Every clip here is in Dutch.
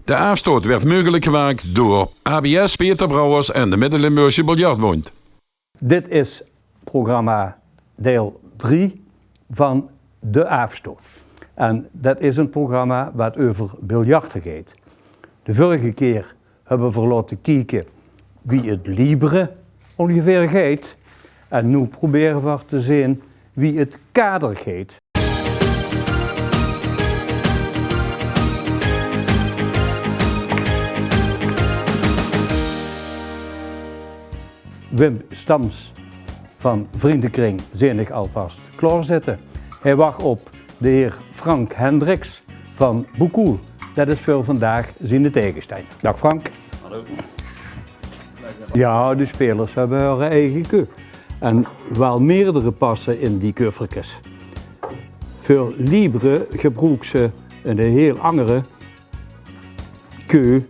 De afstoot werd mogelijk gemaakt door ABS Peter Brouwers en de Midden-Limburgse Biljartbond. Dit is programma deel 3 van de afstoot. En dat is een programma wat over biljarten gaat. De vorige keer hebben we laten kijken wie het libre ongeveer gaat. En nu proberen we te zien wie het kader gaat. Wim Stams van Vriendenkring zich alvast klaarzitten. Hij wacht op de heer Frank Hendricks van Boekoel. Dat is voor vandaag zijn tegenstander. Dag Frank. Hallo. Ja, de spelers hebben hun eigen keu. En wel meerdere passen in die kuffertjes. Voor libre gebruiken ze een heel andere keu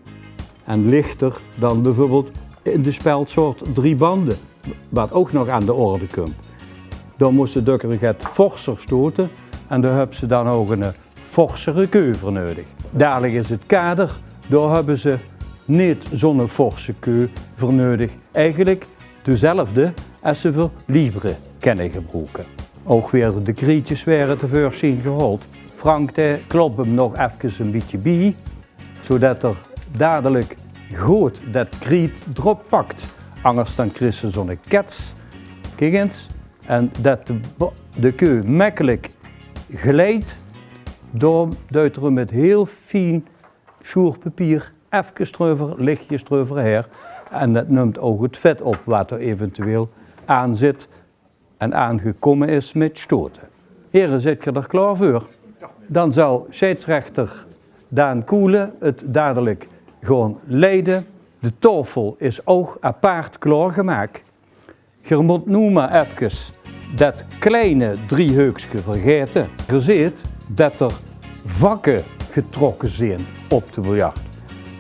en lichter dan bijvoorbeeld in de spelsoort 3 banden, wat ook nog aan de orde komt. Dan moesten de het forser stoten en daar hebben ze dan ook een forsere keu voor nodig. Dadelijk is het kader, daar hebben ze niet zo'n forse keu voor nodig. Eigenlijk dezelfde als ze voor libre kunnen gebruiken. Ook weer de krietjes werden tevoren zien gehaald. Frank klopt hem nog even een beetje bij, zodat er dadelijk goed dat kriet erop pakt. Anders dan krijg je zo'n kets. Kijk eens. En dat de keu makkelijk glijdt. Door duidt er met heel fijn sjoerpapier even erover, lichtjes eroverheen. En dat neemt ook het vet op wat er eventueel aan zit en aangekomen is met stoten. Heren, zit je er klaar voor? Dan zal scheidsrechter Daan Koelen het dadelijk gewoon leiden. De tafel is ook apart klaargemaakt. Je moet nu maar even dat kleine driehoekje vergeten. Je ziet dat er vakken getrokken zijn op de biljart.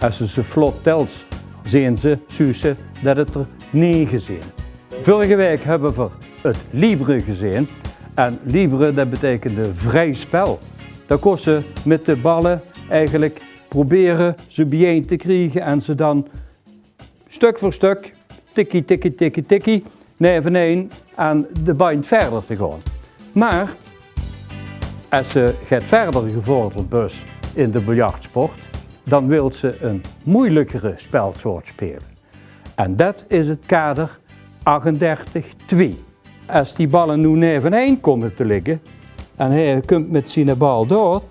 Als je ze vlot telt, zien ze dat het er 9 zijn. Vorige week hebben we het libre gezien. En libre, dat betekende vrij spel. Dat kost ze met de ballen eigenlijk proberen ze bijeen te krijgen en ze dan stuk voor stuk, tikkie, tikkie, tikkie, tikkie, neveneen aan de band verder te gaan. Maar als ze gaat verder gevorderd bus in de biljartsport, dan wil ze een moeilijkere spelsoort spelen. En dat is het kader 38-2. Als die ballen nu neveneen komen te liggen en hij komt met zijn bal door,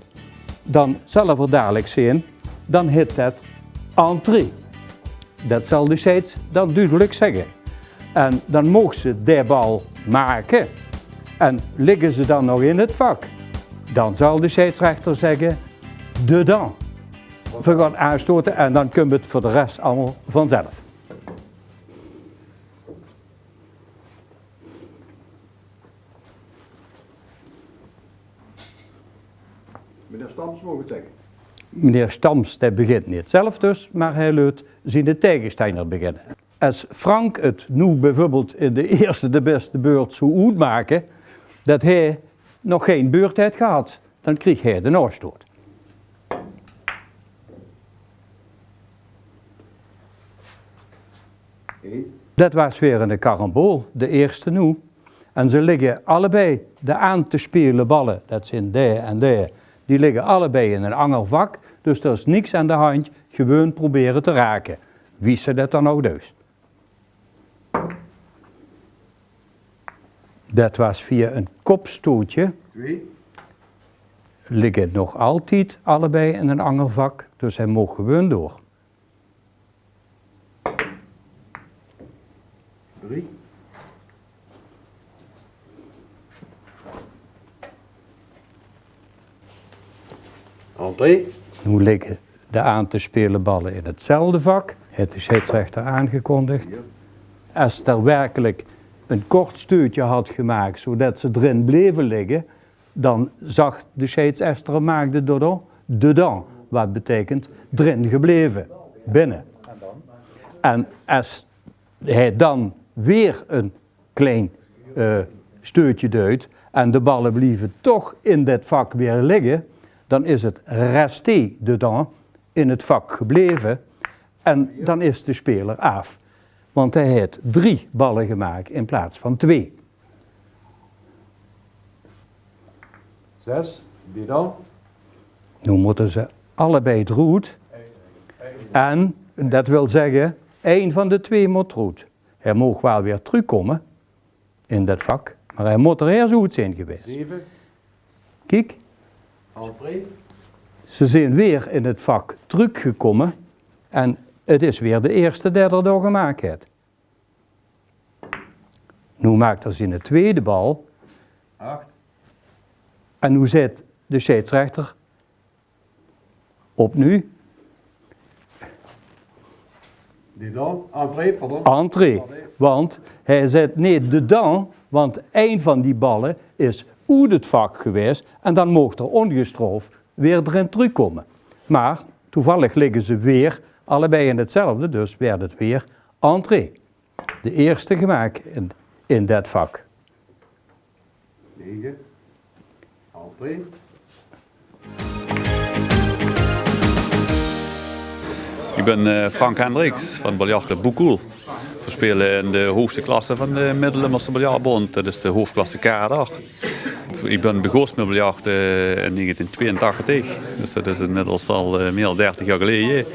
dan zal er dadelijk zijn, dan hit dat entrée. Dat zal de scheids dan duidelijk zeggen. En dan mogen ze de bal maken en liggen ze dan nog in het vak. Dan zal de scheidsrechter zeggen, dedans. We gaan aanstoten en dan komt het voor de rest allemaal vanzelf. Meneer Stams mogen het zeggen. Meneer Stams begint niet zelf dus, maar hij laat zijn tegenstander beginnen. Als Frank het nu bijvoorbeeld in de eerste de beste beurt zo uitmaken dat hij nog geen beurt heeft gehad, dan kreeg hij de nastoot. Dat was weer een carambol, de eerste nu. En ze liggen allebei, de aan te spelen ballen, dat zijn die en die, die liggen allebei in een angelvak. Dus er is niks aan de hand, gewoon proberen te raken. Wie ze dat dan ook dus? Dat was via een kopstootje. Liggen nog altijd allebei in een angelvak, dus hij mocht gewoon door. 3. Entrée. Nu liggen de aan te spelen ballen in hetzelfde vak. Het is scheidsrechter aangekondigd. Als er werkelijk een kort stuurtje had gemaakt zodat ze erin bleven liggen, dan zag de scheidsrechter maakte dedans, wat betekent erin gebleven, binnen. En als hij dan weer een klein steutje duwt en de ballen blijven toch in dat vak weer liggen, dan is het resté dedans in het vak gebleven en dan is de speler af. Want hij heeft 3 ballen gemaakt in plaats van 2. 6, die dan? Nu moeten ze allebei het roet. En dat wil zeggen, 1 van de 2 moet roet. Hij mag wel weer terugkomen in dat vak, maar hij moet er eerst goed zijn geweest. 7, Kijk, entree. ze zijn weer in het vak teruggekomen en het is weer de eerste die er door gemaakt heeft. Nu maakt hij zijn tweede bal 8, en nu zit de scheidsrechter op nu die dan, entree, pardon. entree. Want hij zet niet de dan, want 1 van die ballen is uit het vak geweest en dan mocht er ongestraft weer erin terugkomen. Maar toevallig liggen ze weer allebei in hetzelfde, dus werd het weer entree. De eerste gemaakt in dat vak. 9, entree. Ik ben Frank Hendricks van Biljart Boekoel. We spelen in de hoogste klasse van de Middellimmerse Biljartbond, dat is de hoofdklasse kader. Ik ben begonnen met biljart in 1982, dus dat is inmiddels al meer dan 30 jaar geleden.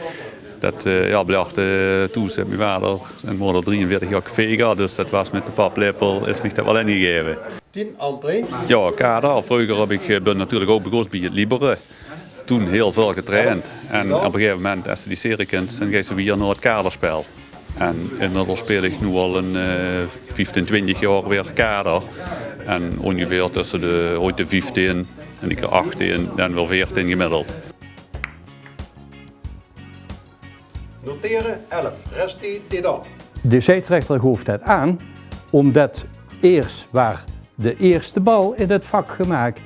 Dat biljart toen heeft mijn vader en moeder 43 jaar gevega, dus dat was met de paplepel, is me dat wel ingegeven. 10, entree. Ja, kader. Vroeger ben natuurlijk ook begonnen bij het Libere. Toen heel veel getraind. En op een gegeven moment, als je die serie kent, dan ga je weer naar het kaderspel. En inmiddels speel ik nu al een 15, 20 jaar weer kader. En ongeveer tussen ooit de 15 en ik 18 en wel 14 gemiddeld. Noteren 11, rest die dan. De scheidsrechter geeft het aan, omdat eerst waar de eerste bal in het vak gemaakt.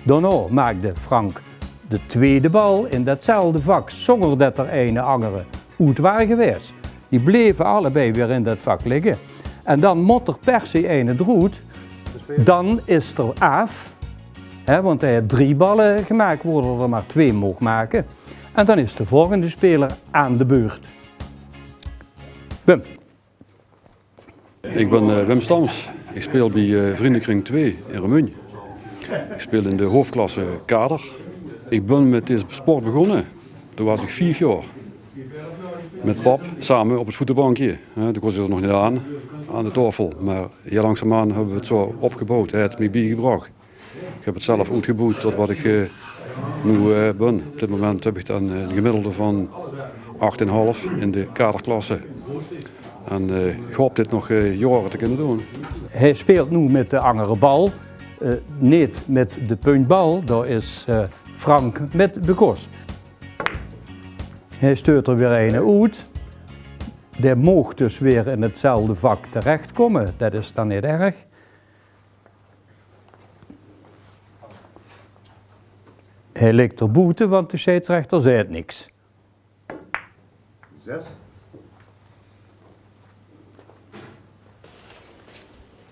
Daarna maakte Frank de tweede bal in datzelfde vak, zonder dat er een andere uit waren geweest. Die bleven allebei weer in dat vak liggen. En dan moet er per se een het roet, dan is er af. Want hij heeft 3 ballen gemaakt, worden er maar 2 mogen maken. En dan is de volgende speler aan de beurt. Wim. Ik ben Wim Stams. Ik speel bij Vriendenkring 2 in Remugne. Ik speel in de hoofdklasse kader. Ik ben met deze sport begonnen. Toen was ik 4 jaar. Met pap, samen op het voetenbankje. Toen was ik er nog niet aan de tafel. Maar heel langzaamaan hebben we het zo opgebouwd. Hij heeft het me bijgebracht. Ik heb het zelf uitgebouwd tot wat ik nu ben. Op dit moment heb ik dan een gemiddelde van 8,5 in de kaderklasse. En ik hoop dit nog jaren te kunnen doen. Hij speelt nu met de andere bal, niet met de puntbal. Daar is Frank met de kos. Hij stuurt er weer een uit. Die mag dus weer in hetzelfde vak terechtkomen. Dat is dan niet erg. Hij ligt er boete, want de scheidsrechter zei het niks. 6.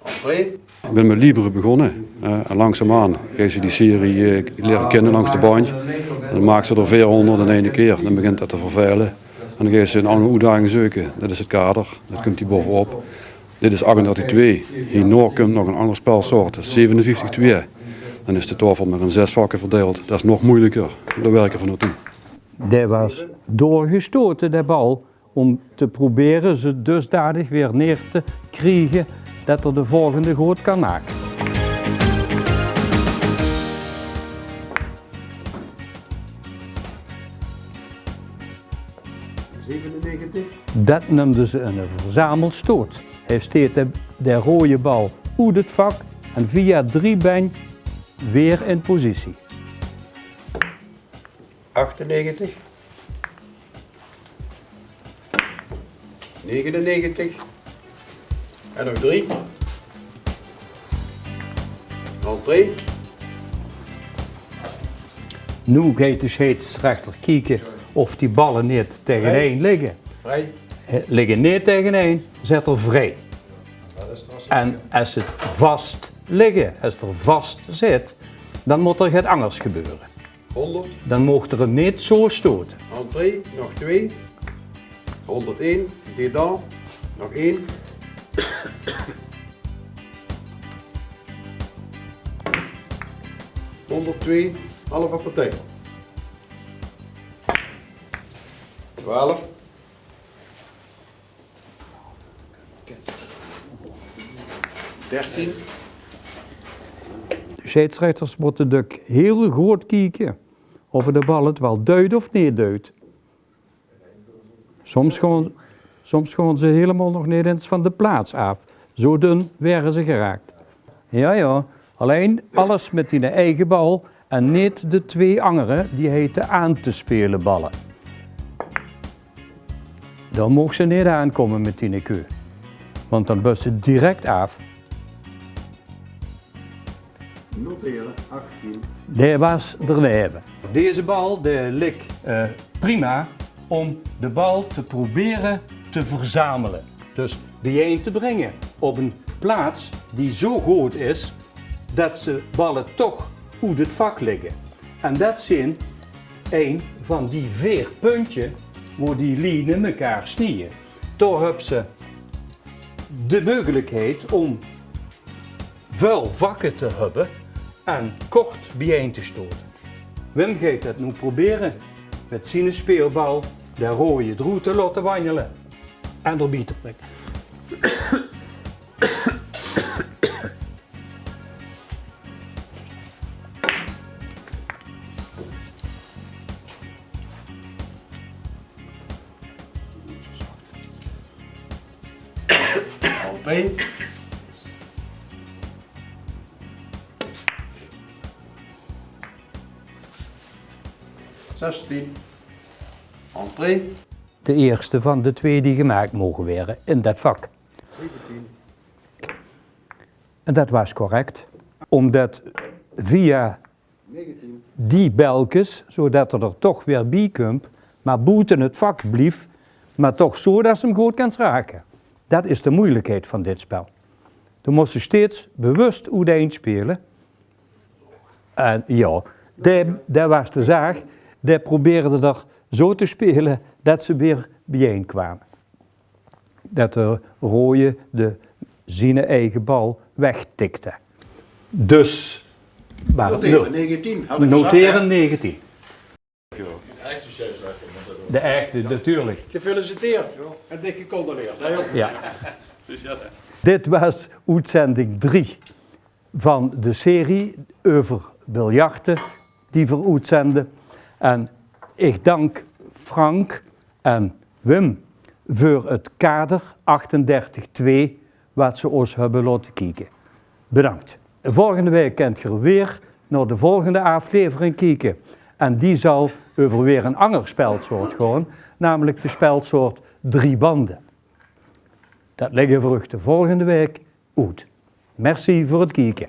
Entree. Ik ben met Libere begonnen. En langzaamaan ga je die serie leren kennen langs de baan. Dan maakt ze er 400 in één keer. Dan begint dat te verveilen. En dan ga je ze een andere uitdaging zoeken. Dat is het kader. Dat komt hier bovenop. Dit is 38-2. Hiernoor komt nog een ander spelsoort. 57-2. Dan is de tafel met een 6 vakken verdeeld. Dat is nog moeilijker. Daar werken we naartoe. Die was doorgestoten, de bal, om te proberen ze dusdanig weer neer te krijgen dat er de volgende goed kan maken. Dat noemden ze een verzamelstoot. Hij steekt de rode bal uit het vak en via 3 been weer in positie. 98. 99. En nog 3. Entree. Nu gaat de scheidsrechter kijken of die ballen niet tegen één liggen. Vrij. Liggen niet tegen één, zet er vrij. En als het vast liggen, als het er vast zit, dan moet er iets anders gebeuren. 100. Dan mocht er hem niet zo stoten. Entree, nog 2. 101. Dedans, nog 1. ...102, halve partij. 12. 13. De scheidsrechters moeten dus heel goed kijken of de bal het wel duidt of niet duidt. Soms gaan ze helemaal nog niet eens van de plaats af. Zo dun werden ze geraakt. Ja, alleen alles met die eigen bal en niet de 2 anderen die heten aan te spelen ballen. Dan mogen ze niet aankomen met die keu. Want dan bust ze direct af. Noteren, 18. Die was er leven. Deze bal ligt prima om de bal te proberen te verzamelen. Dus bijeen te brengen op een plaats die zo goed is dat ze ballen toch uit het vak liggen. En dat zijn een van die 4 puntjes waar die lijnen elkaar snieën. Toch hebben ze de mogelijkheid om vuil vakken te hebben en kort bijeen te stoten. Wim gaat het nu proberen met zijn speelbal de rode droe te laten wandelen en erbij te prikken. Entree. 16. Entree. De eerste van de 2 die gemaakt mogen worden in dat vak. 17. En dat was correct, omdat via 19. die belkes, zodat er toch weer bij komt, maar buiten het vak blijft, maar toch zo dat ze hem goed kan raken. Dat is de moeilijkheid van dit spel. Je moest je steeds bewust uiteen spelen. En ja, dat was de zaak. Die probeerde er zo te spelen dat ze weer bijeen kwamen. Dat de rode zijn eigen bal wegtikte. Dus, Noteren, 19. Had ik noteren gezegd, 19. De echte, natuurlijk. hè? Gefeliciteerd. En dik gecondoleerd. Hè? Ja. Dit was uitzending 3 van de serie over biljarten die we uitzenden. En ik dank Frank en Wim voor het kader 38-2 wat ze ons hebben laten kijken. Bedankt. Volgende week kunt je weer naar de volgende aflevering kijken. En die zal over weer een ander spelsoort gaan, namelijk de spelsoort 3 banden. Dat liggen voor de volgende week uit. Merci voor het kijken.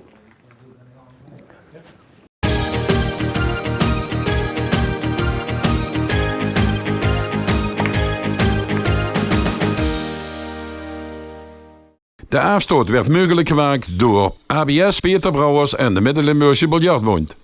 De afstoot werd mogelijk gemaakt door ABS Peter Brouwers en de Midden-Limburgse Biljartbond.